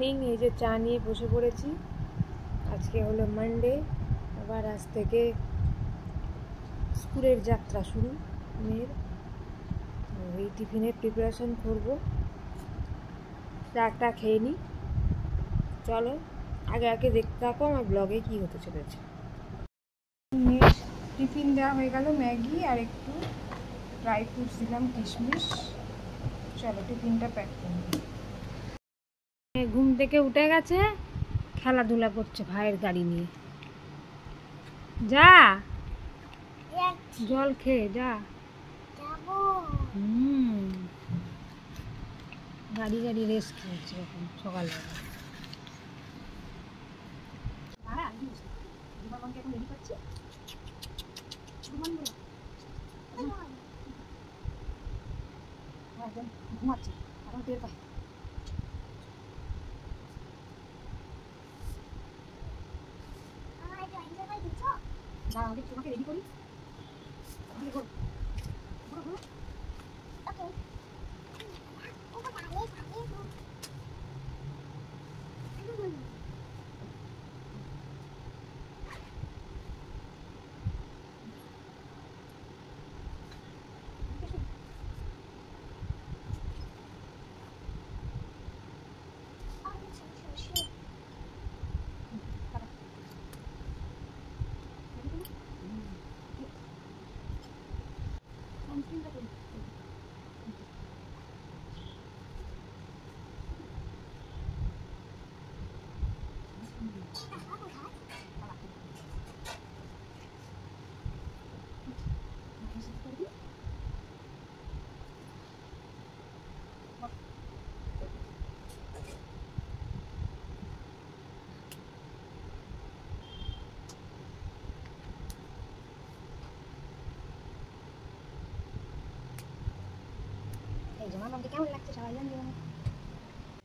Morning. এই যে চা নিয়ে বসে পড়েছি। আজকে হলো মানডে, আবার আজ থেকে স্কুলের যাত্রা শুরু মেয়ের। এই টিফিনের প্রিপারেশন করবো। চাটা খেয়ে নিই। চলো আগে আগে দেখতে থাকো আমার ব্লগে কি হতে চলেছে। মেয়ের টিফিন দেওয়া হয়ে গেল, ম্যাগি আর একটু ড্রাই ফ্রুটস দিলাম, কিশমিশ। চলো টিফিনটা প্যাক করবো। ঘুম থেকে উঠে গেছে, খেলাধুলা করছে ভাইয়ের গাড়ি নিয়ে। যা জল খেয়ে যা। গাড়ি গাড়ি রেস্ট করছে এখন সকালবেলা। ঘুমাচ্ছে এখন টের পাই। আমি তোমাকে রেডি করি।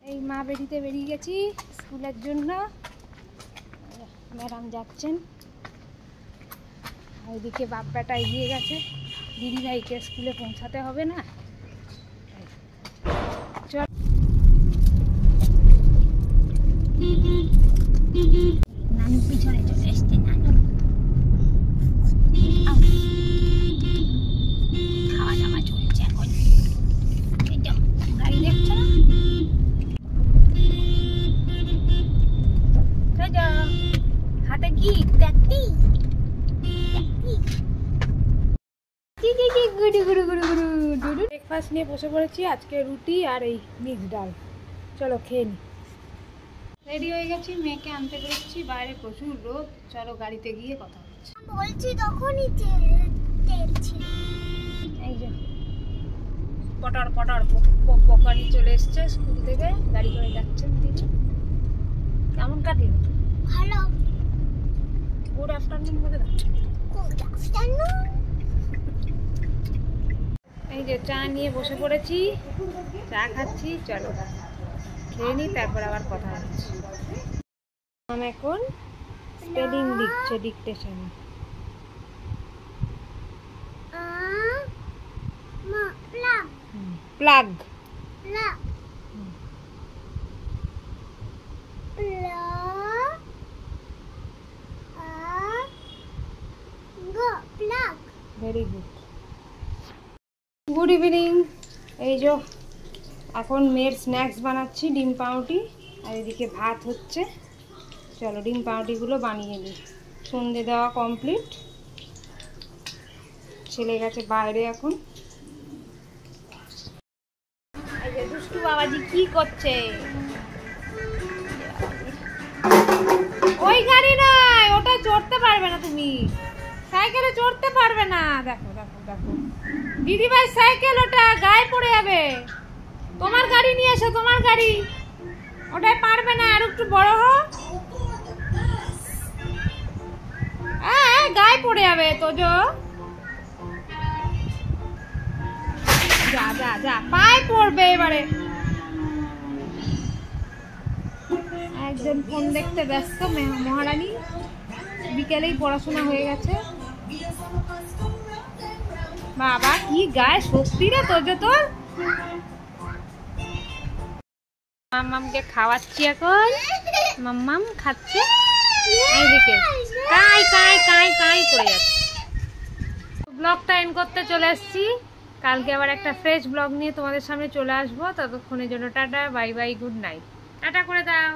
এই মা বেরিতে বেরিয়ে গেছি স্কুলের জন্য। ম্যাডাম যাচ্ছেন, ওইদিকে বাপ বেটা এগিয়ে গেছে। দিদি ভাইকে স্কুলে পৌঁছাতে হবে না। চল নানু পিছনে চলে এসছে। নানু খাওয়া দাওয়া চলছে এখন। গাড়ি দেখছো না? হাতে কি ব্রেকফাস্ট নিয়ে বসে পড়েছি। আজকে রুটি আর এই মিক্স ডাল। চলো খেয়ে নি। রেডি হয়ে গেছি, মেয়েকে আনতে পেরেছি। বাইরে প্রচুর রোদ। চলো গাড়িতে গিয়ে কথা হচ্ছে। বলছি তখনই তেল ছিল। এই যে পটার পটার পকানি চলে এসছে স্কুল থেকে, গাড়ি করে যাচ্ছেন তিনি। কেমন কাটলো? ভালো। গুড আফটারনুন বলে দাও। Good afternoon. এই যে চা নিয়ে বসে পড়েছি, চা খাচ্ছি। চলো খেয়ে নিই, তারপর আবার কথা হচ্ছে। আমি এখন স্পেলিং লিখছে, dictation. Plug very good. Good evening. এই যে এখন মেয়ের স্ন্যাক্স বানাচ্ছি, ডিম পাউরুটি। আর এদিকে ভাত হচ্ছে। চলো ডিম পাউরুটিগুলো বানিয়ে নিই। সন্ধে দেওয়া কমপ্লিট। ছেলে গেছে বাইরে এখন। এই যে দুষ্টু বাবাজি কি করছে? ওই গাড়ি নয়, ওটা চড়তে পারবে না তুমি। সাইকেলে চড়তে পারবে না। দেখো দেখো দেখো দিদিভাই সাইকেল, ওটা গায়ে পড়ে যাবে। তোমার গাড়ি নিয়ে এসো, তোমার গাড়ি। ওটাই পারবে না, আর একটু বড় হোক। হ্যাঁ গায়ে পড়ে যাবে তো। যা যা যা, পায়ে পড়বে এবারে। একজন ফোন দেখতে ব্যস্ত, মহারানী। বিকেলেই পড়াশোনা হয়ে গেছে। বাবা কি গায়ে শক্তি রে তোর। মাম্মামকে খাওয়াচ্ছি এখন। মাম্মাম খাচ্ছে, এইদিকে কাই কাই কাই কাই করে যাচ্ছে। ব্লগটা এন্ড করতে চলে এসেছি। কালকে আবার একটা ফ্রেশ ব্লগ নিয়ে তোমাদের সামনে চলে আসবো। ততক্ষণের জন্য tata, bye bye, good night. Tata করে দাও।